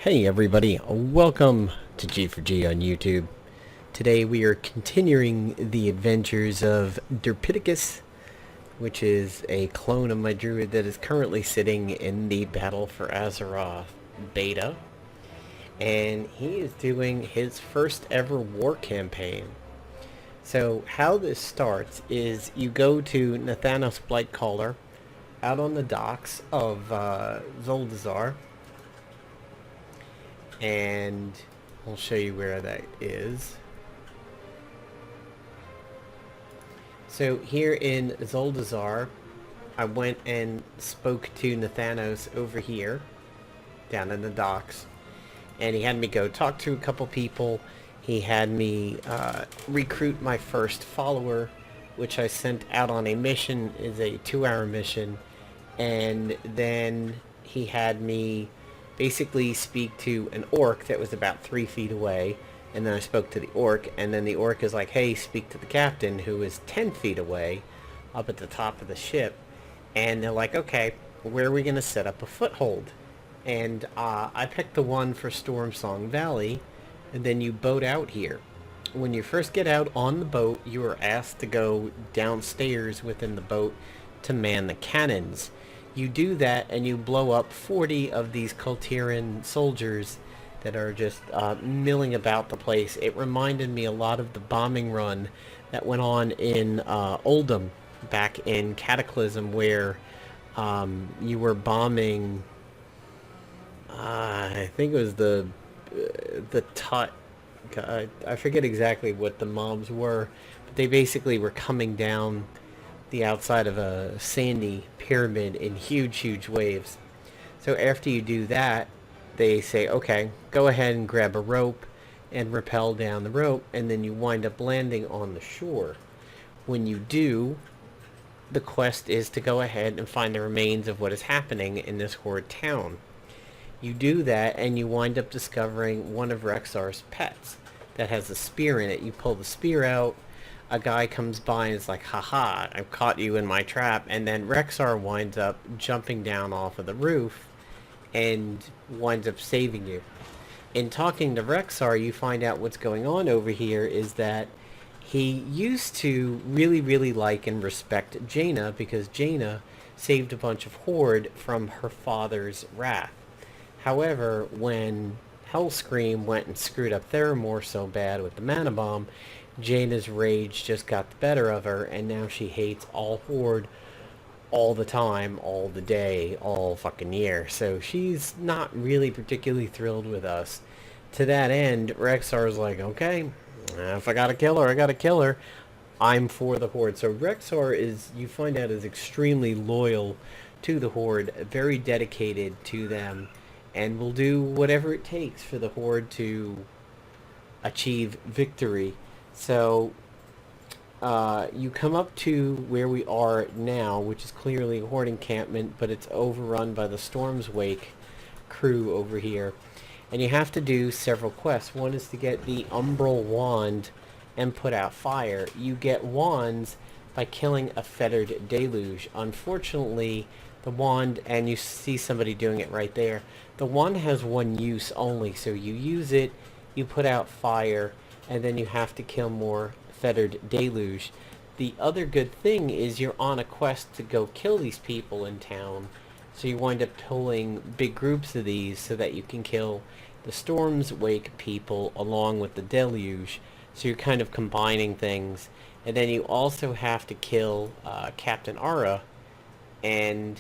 Hey everybody, welcome to G4G on YouTube. Today we are continuing the adventures of Derpiticus, which is a clone of my druid that is currently sitting in the Battle for Azeroth beta. And he is doing his first ever war campaign. So how this starts is you go to Nathanos Blightcaller out on the docks of Zandalar. And I'll show you where that is. So here in Zandalar, I went and spoke to Nathanos over here, down in the docks, and he had me go talk to a couple people. He had me recruit my first follower, which I sent out on a mission. Is a 2-hour mission, and then he had me basically speak to an orc that was about 3 feet away, and then I spoke to the orc, and then the orc is like, hey, speak to the captain, who is 10 feet away up at the top of the ship. And they're like, okay, where are we going to set up a foothold? And I picked the one for Stormsong Valley, and then you boat out here. When you first get out on the boat, you are asked to go downstairs within the boat to man the cannons. You do that and you blow up 40 of these Kultiran soldiers that are just milling about the place. It reminded me a lot of the bombing run that went on in Oldham back in Cataclysm, where you were bombing, I think it was the Tut. I forget exactly what the mobs were, but they basically were coming down the outside of a sandy pyramid in huge waves. So after you do that, they say, okay, go ahead and grab a rope and rappel down the rope, and then you wind up landing on the shore. When you do, the quest is to go ahead and find the remains of what is happening in this Horde town. You do that and you wind up discovering one of Rexar's pets that has a spear in it. You pull the spear out, a guy comes by and is like, haha, I've caught you in my trap, and then Rexar winds up jumping down off of the roof and winds up saving you. In talking to Rexar, you find out what's going on over here is that he used to really like and respect Jaina, because Jaina saved a bunch of Horde from her father's wrath. However, when Hellscream went and screwed up Theramore so bad with the mana bomb, Jaina's rage just got the better of her, and now she hates all Horde all the time, all the day, all fucking year. So she's not really particularly thrilled with us. To that end, Rexar's like, okay, if I gotta kill her, I gotta kill her. I'm for the Horde. So Rexar is, you find out, is extremely loyal to the Horde, very dedicated to them, and will do whatever it takes for the Horde to achieve victory. So you come up to where we are now, which is clearly a Horde encampment, but it's overrun by the Storm's Wake crew over here. And you have to do several quests. One is to get the Umbral Wand and put out fire. You get wands by killing a fettered deluge. Unfortunately, the wand, and you see somebody doing it right there, the wand has one use only, so you use it, you put out fire, and then you have to kill more fettered deluge. The other good thing is you're on a quest to go kill these people in town, so you wind up pulling big groups of these so that you can kill the Storm's Wake people along with the deluge. So you're kind of combining things. And then you also have to kill Captain Ara, and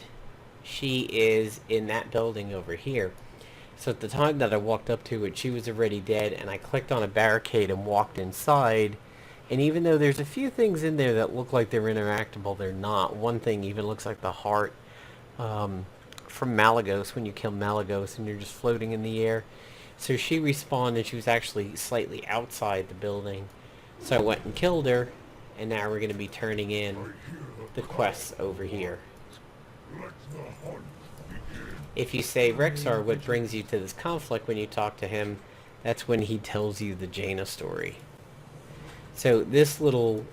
she is in that building over here. So at the time that I walked up to it, she was already dead, and I clicked on a barricade and walked inside. And even though there's a few things in there that look like they're interactable, they're not. One thing even looks like the heart from Malagos, when you kill Malagos and you're just floating in the air. So she respawned, and she was actually slightly outside the building. So I went and killed her, and now we're going to be turning in the quests over here. If you say Rexar, what brings you to this conflict, when you talk to him, that's when he tells you the Jaina story. So this little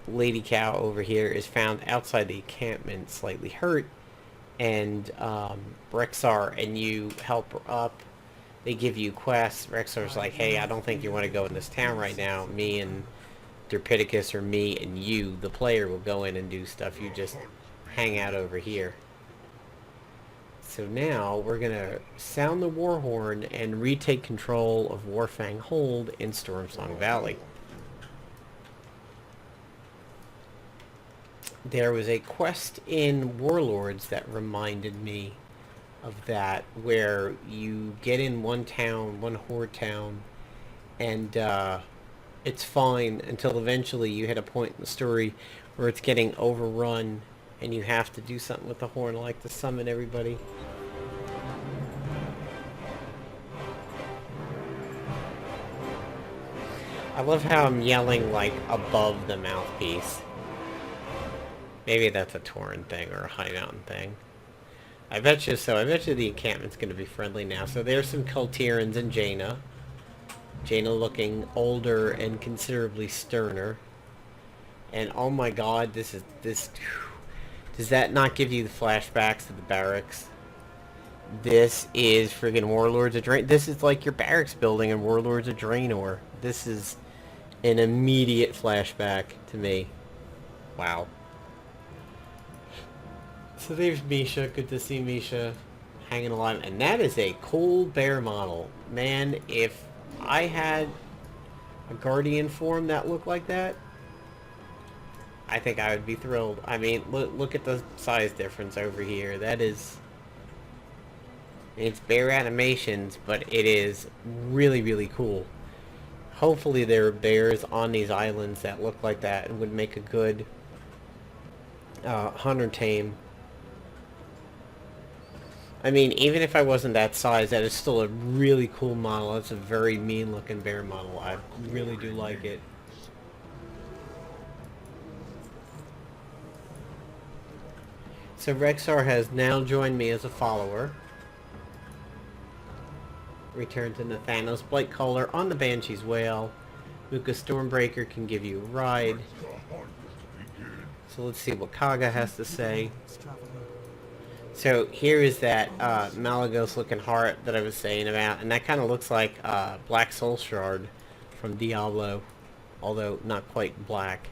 lady cow over here is found outside the encampment, slightly hurt, and Rexar and you help her up, they give you quests. Rexar's like, hey, I don't think you want to go in this town right now. Me and Derpidicus, or me and you, the player, will go in and do stuff. You just hang out over here. So now we're going to sound the war horn and retake control of Warfang Hold in Stormsong Valley. There was a quest in Warlords that reminded me of that, where you get in one town, one horde town, and it's fine until eventually you hit a point in the story where it's getting overrun and you have to do something with the horn, like to summon everybody. I love how I'm yelling like above the mouthpiece. Maybe that's a Tauren thing or a High Mountain thing. I bet you so. I bet you the encampment's going to be friendly now. So there's some Kultirans and Jaina. Jaina looking older and considerably sterner. And oh my god, this... Does that not give you the flashbacks to the barracks? This is friggin' Warlords of Draenor. This is like your barracks building in Warlords of Draenor. This is an immediate flashback to me. Wow. So there's Misha. Good to see Misha hanging alive. And that is a cool bear model. Man, if I had a Guardian form that looked like that, I think I would be thrilled. I mean, look at the size difference over here. That is... It's bear animations, but it is really, really cool. Hopefully there are bears on these islands that look like that and would make a good hunter tame. I mean, even if I wasn't that size, that is still a really cool model. That's a very mean looking bear model. I really do like it. So Rexar has now joined me as a follower. Return to Nathanos Blightcaller on the Banshee's Whale. Muka Stormbreaker can give you a ride. So let's see what Kaga has to say. So here is that Malagos looking heart that I was saying about, and that kind of looks like Black Soul Shard from Diablo, although not quite black.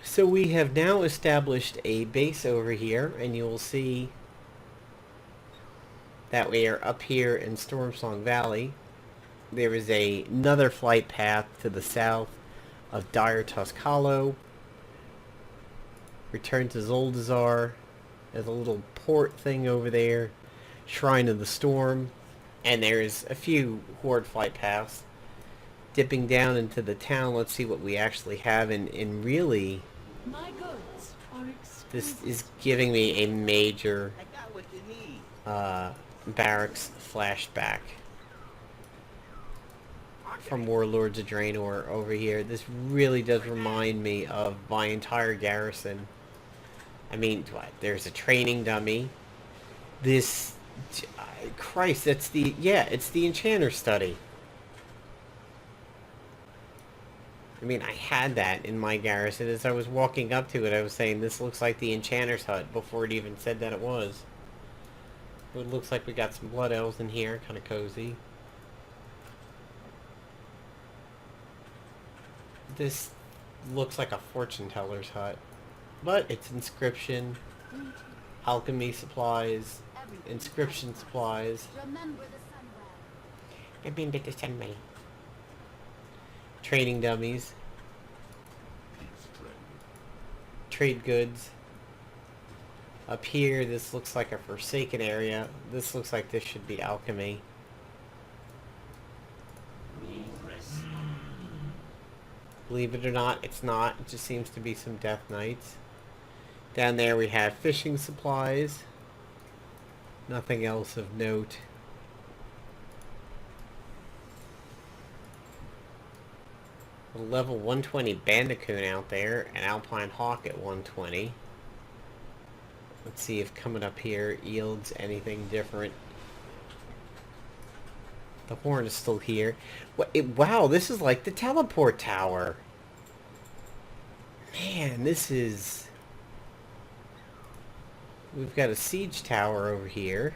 So we have now established a base over here, and you will see that we are up here in Stormsong Valley. There is another flight path to the south of Dire Tusk Hollow. Return to Zoldazar. There's a little port thing over there. Shrine of the Storm. And there's a few horde flight paths. Dipping down into the town, let's see what we actually have. And really, my goods are exquisite. This is giving me a major barracks flashback from Warlords of Draenor over here. This really does remind me of my entire garrison. I mean, there's a training dummy. This... Christ, that's the... Yeah, it's the Enchanter Study. I mean, I had that in my garrison. As I was walking up to it, I was saying, this looks like the Enchanter's Hut, before it even said that it was. It looks like we got some Blood Elves in here, kind of cozy. This looks like a fortune teller's hut, but it's inscription, alchemy supplies, inscription supplies. Remember the sunrise. Training dummies, trade goods. Up here, this looks like a forsaken area. This looks like this should be alchemy. Believe it or not, it's not. It just seems to be some Death Knights. Down there we have fishing supplies. Nothing else of note. A level 120 Bandicoot out there, an Alpine Hawk at 120. Let's see if coming up here yields anything different. The horn is still here. Wow, this is like the teleport tower. Man, this is... We've got a siege tower over here.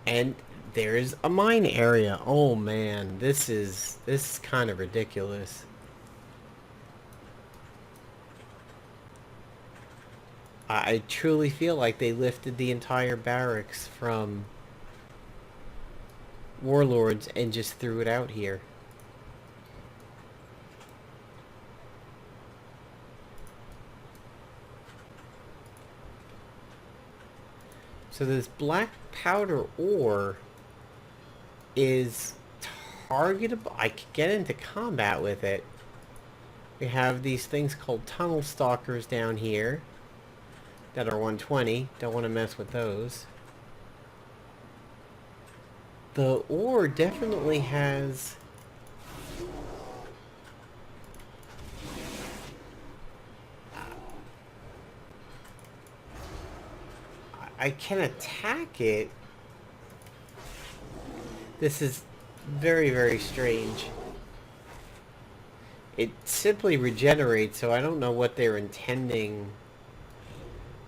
And there's a mine area. Oh man, this is kind of ridiculous. I truly feel like they lifted the entire barracks from warlords and just threw it out here. So this black powder ore is targetable. I could get into combat with it. We have these things called tunnel stalkers down here that are 120. Don't want to mess with those. The ore definitely has... I can attack it. This is very, very strange. It simply regenerates, so I don't know what they're intending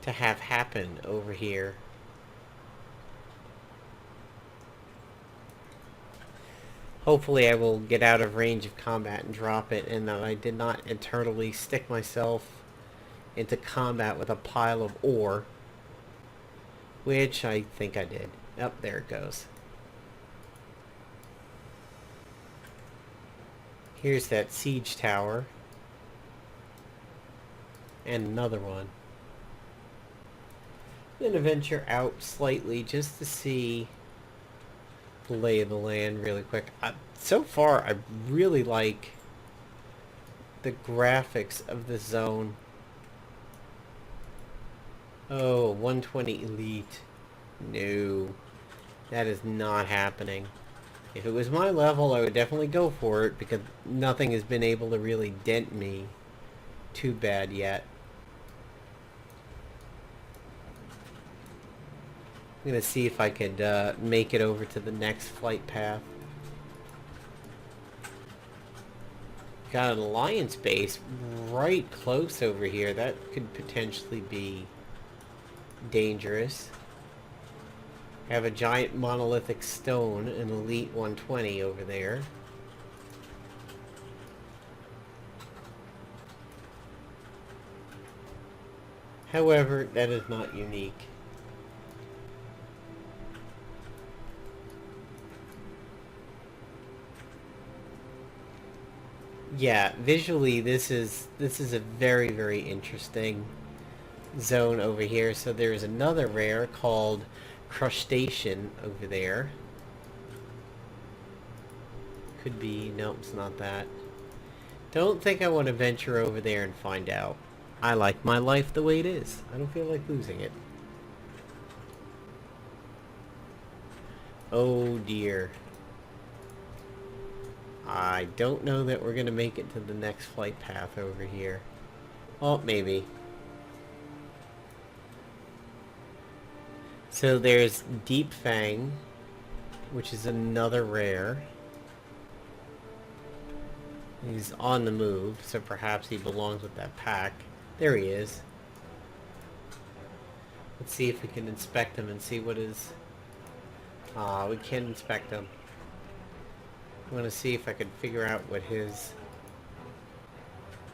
to have happen over here. Hopefully I will get out of range of combat and drop it, and that I did not internally stick myself into combat with a pile of ore. Which I think I did. Oh, there it goes. Here's that siege tower. And another one. I'm gonna venture out slightly just to see the lay of the land really quick. So far, I really like the graphics of the zone. Oh, 120 elite. No. That is not happening. If it was my level, I would definitely go for it, because nothing has been able to really dent me too bad yet. I'm gonna see if I could make it over to the next flight path. Got an alliance base right close over here. That could potentially be dangerous. I have a giant monolithic stone, an elite 120 over there. However, that is not unique. Yeah, visually this is a very, very interesting zone over here. So there's another rare called crustacean over there. Could be... nope, it's not that. Don't think I want to venture over there and find out. I like my life the way it is. I don't feel like losing it. Oh dear. I don't know that we're gonna make it to the next flight path over here. Oh, maybe. So there's Deep Fang, which is another rare. He's on the move, so perhaps he belongs with that pack. There he is. Let's see if we can inspect him and see what his... we can't inspect him. I'm gonna see if I can figure out what his...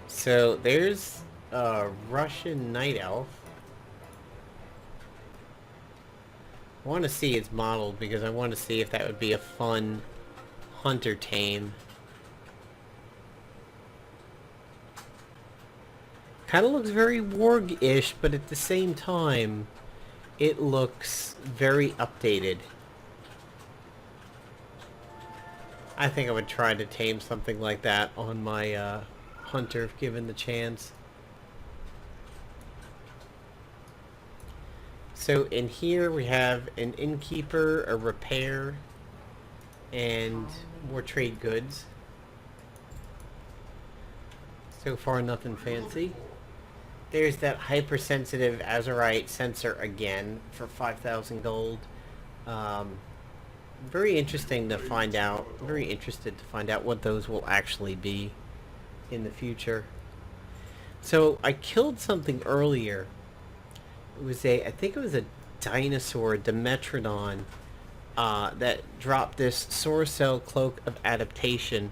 So there's a Russian Night Elf. I want to see its model because I want to see if that would be a fun hunter tame. Kind of looks very warg-ish, but at the same time, it looks very updated. I think I would try to tame something like that on my hunter if given the chance. So in here we have an innkeeper, a repair, and more trade goods. So far nothing fancy. There's that hypersensitive azurite sensor again for 5,000 gold. very interesting to find out. Very interested to find out what those will actually be in the future. So I killed something earlier. It was I think it was a dinosaur, Dimetrodon, that dropped this Sorcel Cloak of Adaptation.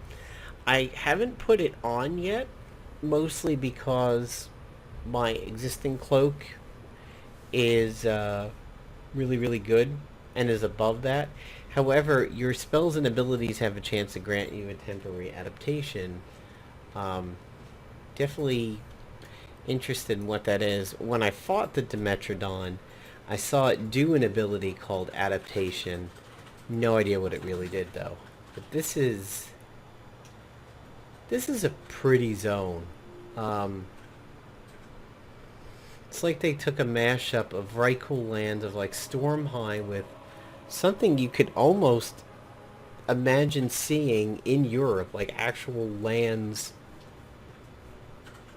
I haven't put it on yet, mostly because my existing cloak is really, really good and is above that. However, your spells and abilities have a chance to grant you a temporary adaptation. Um, Definitely interested in what that is. When I fought the Dimetrodon, I saw it do an ability called Adaptation. No idea what it really did though. But this is a pretty zone. Um, it's like they took a mashup of right cool lands of like Storm High with something you could almost imagine seeing in Europe, like actual lands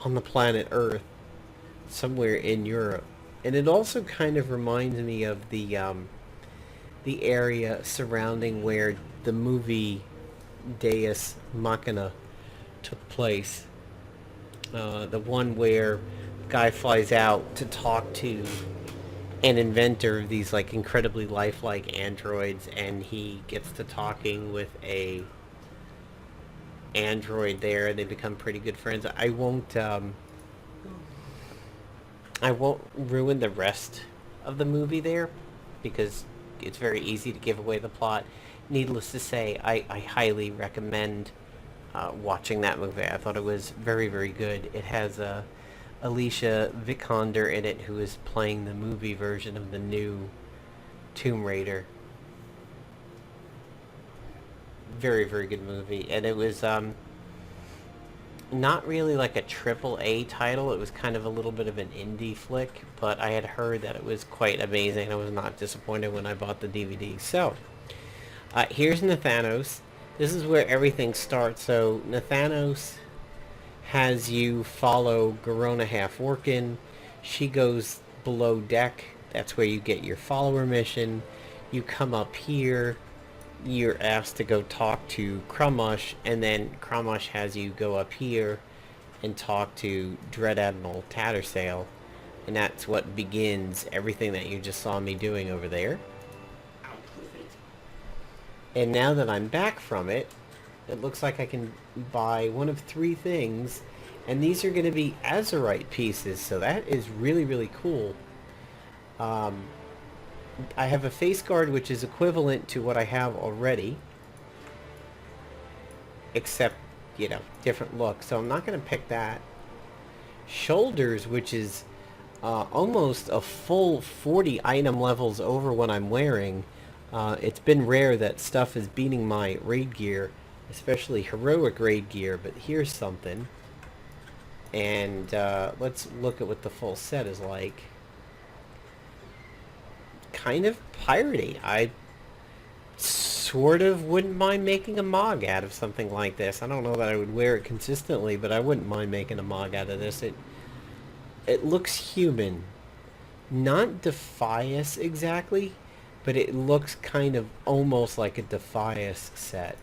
on the planet Earth, somewhere in Europe. And it also kind of reminds me of the area surrounding where the movie Deus Machina took place. The one where guy flies out to talk to an inventor of these like incredibly lifelike androids, and he gets to talking with a android there, and they become pretty good friends. I won't ruin the rest of the movie there because it's very easy to give away the plot. Needless to say, I highly recommend watching that movie. I thought it was very, very good. It has Alicia Vikander in it, who is playing the movie version of the new Tomb Raider. Very, very good movie. And it was not really like a triple A title. It was kind of a little bit of an indie flick, but I had heard that it was quite amazing. I was not disappointed when I bought the DVD. So, here's Nathanos. This is where everything starts. So, Nathanos has you follow Garona Half-Orcan. She goes below deck. That's where you get your follower mission. You come up here. You're asked to go talk to Crumush, and then Crumush has you go up here and talk to Dread Admiral Tattersail, and that's what begins everything that you just saw me doing over there. And now that I'm back from it, it looks like I can buy one of three things, and these are going to be Azerite pieces, so that is really, really cool. I have a face guard which is equivalent to what I have already, except, different look, so I'm not going to pick that. Shoulders, which is almost a full 40 item levels over what I'm wearing. It's been rare that stuff is beating my raid gear, especially heroic raid gear, but here's something. And let's look at what the full set is like. Kind of piratey. I sort of wouldn't mind making a MOG out of something like this. I don't know that I would wear it consistently, but I wouldn't mind making a MOG out of this. It looks human. Not Defias exactly, but it looks kind of almost like a Defias set.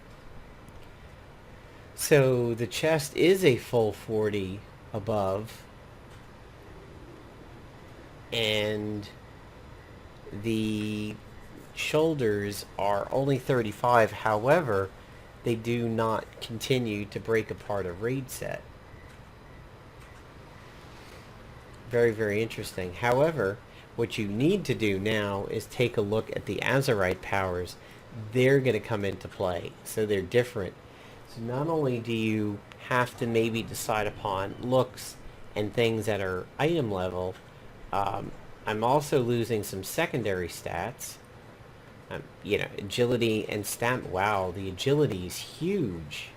So the chest is a full 40 above. And the shoulders are only 35. However, they do not continue to break apart a raid set. Very, very interesting. However, what you need to do now is take a look at the Azerite powers. They're going to come into play. So they're different. So not only do you have to maybe decide upon looks and things that are item level, I'm also losing some secondary stats. Agility and stamina. Wow, the agility is huge.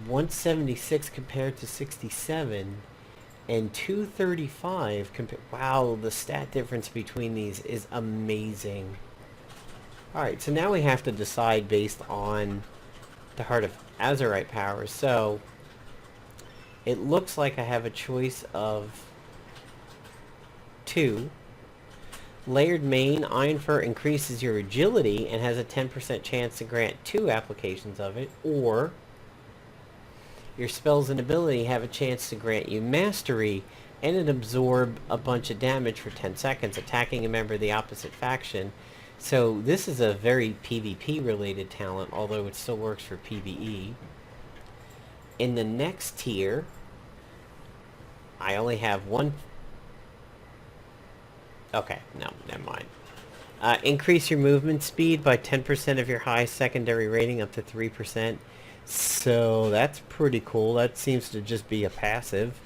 176 compared to 67, and 235 Wow, the stat difference between these is amazing. Alright, so now we have to decide based on the Heart of Azerite powers. So it looks like I have a choice of two. Layered Mane, Iron Fur increases your agility and has a 10% chance to grant 2 applications of it, or your spells and ability have a chance to grant you Mastery and it absorb a bunch of damage for 10 seconds, attacking a member of the opposite faction. So this is a very PvP related talent, although it still works for PvE. In the next tier, I only have one... Okay, no, never mind. Increase your movement speed by 10% of your highest secondary rating up to 3%. So that's pretty cool. That seems to just be a passive.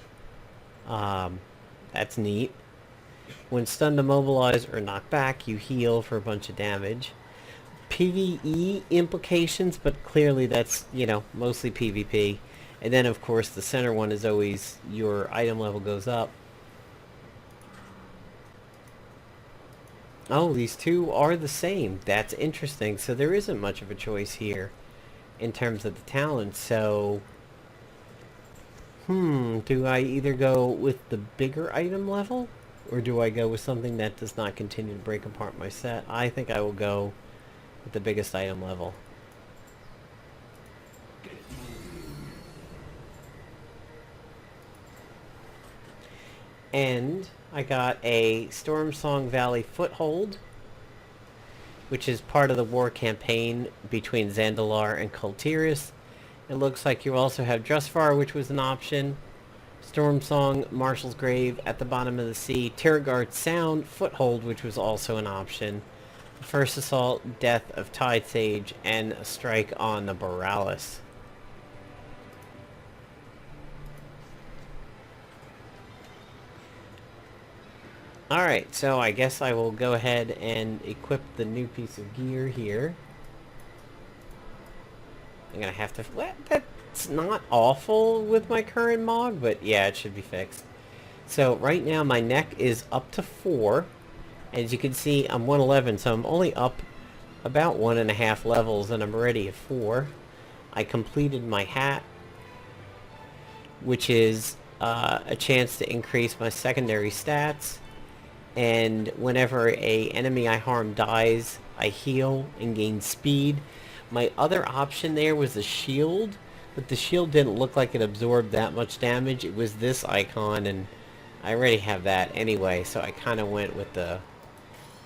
That's neat. When stunned, immobilized, or knocked back, you heal for a bunch of damage. PvE implications, but clearly that's, mostly PvP. And then, of course, the center one is always your item level goes up. Oh, these two are the same. That's interesting. So there isn't much of a choice here in terms of the talents. So, do I either go with the bigger item level, or do I go with something that does not continue to break apart my set? I think I will go with the biggest item level. And I got a Stormsong Valley foothold, which is part of the war campaign between Zandalar and Kultiris. It looks like you also have Drustvar, which was an option, Stormsong, Marshal's Grave at the bottom of the sea, Tiragard Sound, Foothold, which was also an option, First Assault, Death of Tide Sage, and a strike on the Borealis. Alright, so I guess I will go ahead and equip the new piece of gear here. I'm gonna have to... Well, that's not awful with my current mod, but yeah, it should be fixed. So right now my neck is up to 4. As you can see, I'm 111, so I'm only up about 1.5 levels, and I'm already at 4. I completed my hat, which is a chance to increase my secondary stats. And whenever a enemy I harm dies, I heal and gain speed. My other option there was the shield, but the shield didn't look like it absorbed that much damage. It was this icon, and I already have that anyway, so I kind of went with the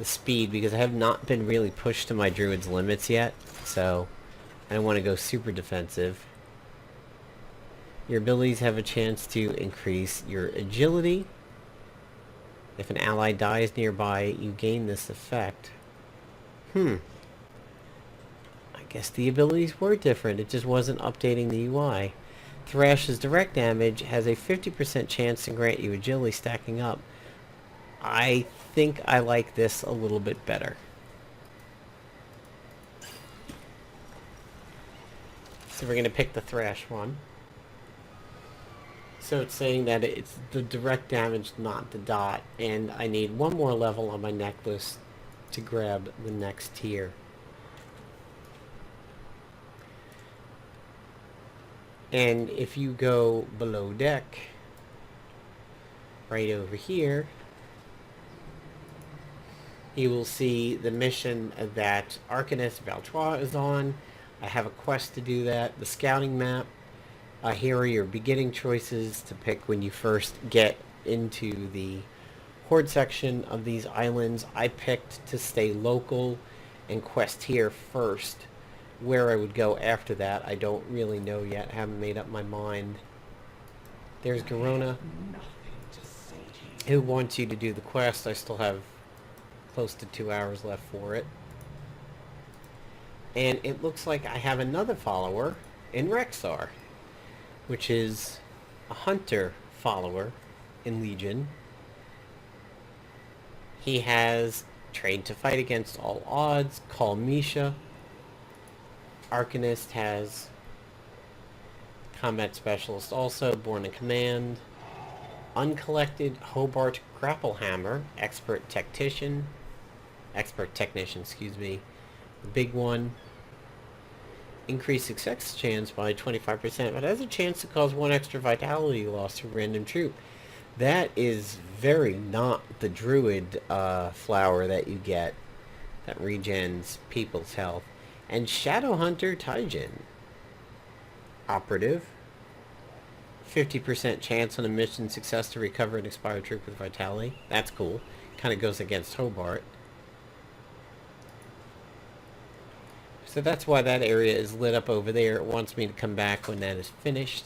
speed, because I have not been really pushed to my druid's limits yet, so I don't want to go super defensive. Your abilities have a chance to increase your agility. If an ally dies nearby, you gain this effect. I guess the abilities were different. It just wasn't updating the UI. Thrash's direct damage has a 50% chance to grant you agility stacking up. I think I like this a little bit better. So we're going to pick the Thrash one. So it's saying that it's the direct damage, not the dot, and I need one more level on my necklace to grab the next tier. And if you go below deck, right over here, you will see the mission that Arcanist Valtrois is on. I have a quest to do that. The scouting map. Here are your beginning choices to pick when you first get into the Horde section of these islands. I picked to stay local and quest here first. Where I would go after that, I don't really know yet. I haven't made up my mind. There's Garona, who wants you to do the quest. I still have close to 2 hours left for it. And it looks like I have another follower in Rexar, which is a hunter follower in Legion. He has trained to fight against all odds, Call Misha. Arcanist has combat specialist also, born in command. Uncollected Hobart Grapplehammer, expert technician, excuse me. The big one. Increase success chance by 25%, but has a chance to cause 1 extra vitality loss to a random troop. That is very not the druid flower that you get that regens people's health. And Shadowhunter Taijin. Operative. 50% chance on a mission success to recover an expired troop with vitality. That's cool. Kind of goes against Hobart. So that's why that area is lit up over there. It wants me to come back when that is finished.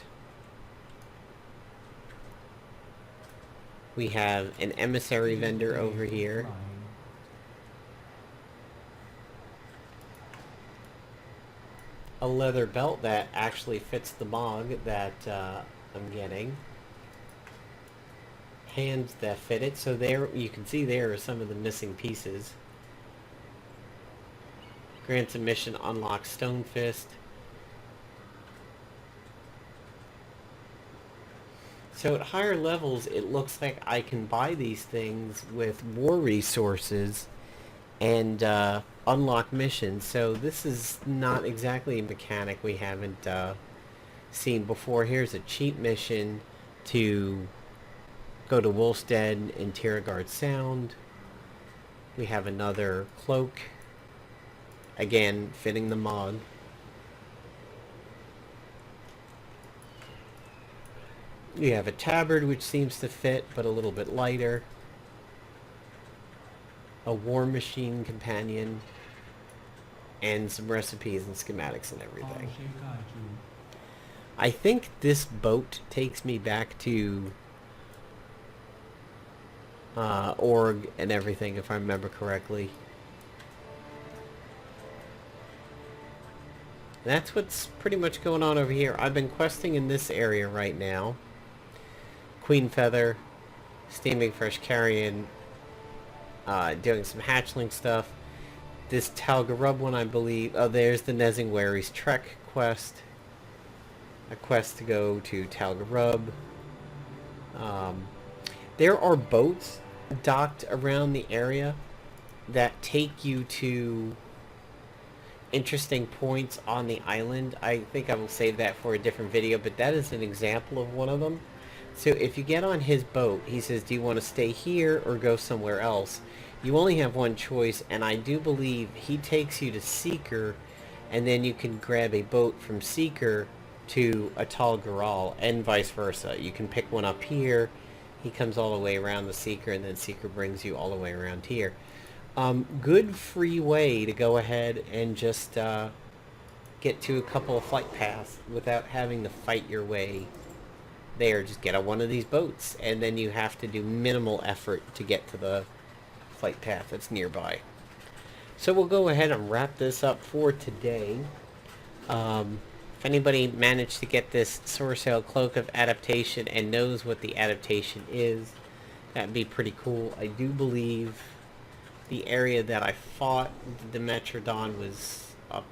We have an emissary vendor over here. A leather belt that actually fits the mog that I'm getting. Hands that fit it. So there, you can see there are some of the missing pieces. Grants a mission, unlocks Stone Fist. So at higher levels, it looks like I can buy these things with war resources and unlock missions. So this is not exactly a mechanic we haven't seen before. Here's a cheap mission to go to Wolf's Den in Tiragard Sound. We have another cloak. Again, fitting the mod. You have a tabard which seems to fit, but a little bit lighter. A war machine companion. And some recipes and schematics and everything. I think this boat takes me back to Org and everything, if I remember correctly. That's what's pretty much going on over here. I've been questing in this area right now. Queen Feather, steaming fresh carrion, doing some hatchling stuff. This Talgarub one, I believe. Oh, there's the Nezingwary's Trek quest. A quest to go to Talgarub. There are boats docked around the area that take you to interesting points on the island. I think I will save that for a different video, but that is an example of one of them. So if you get on his boat, he says, do you want to stay here or go somewhere else? You only have one choice, and I do believe he takes you to Seeker, and then you can grab a boat from Seeker to Atal Garal, and vice versa. You can pick one up here, he comes all the way around the Seeker, and then Seeker brings you all the way around here. Good free way to go ahead and just get to a couple of flight paths without having to fight your way there. Just get on one of these boats, and then you have to do minimal effort to get to the flight path that's nearby. So we'll go ahead and wrap this up for today. If anybody managed to get this Soresail Cloak of Adaptation and knows what the adaptation is, that'd be pretty cool. I do believe the area that I fought the Metrodon was up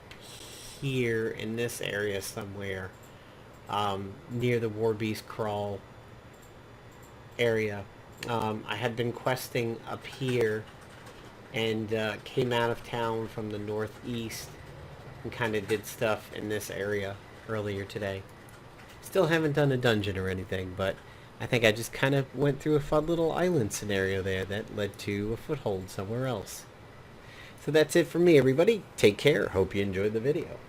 here in this area somewhere, near the Warbeast Crawl area. I had been questing up here and came out of town from the northeast and kind of did stuff in this area earlier today. Still haven't done a dungeon or anything, but I think I just kind of went through a fun little island scenario there that led to a foothold somewhere else. So that's it for me, everybody. Take care. Hope you enjoyed the video.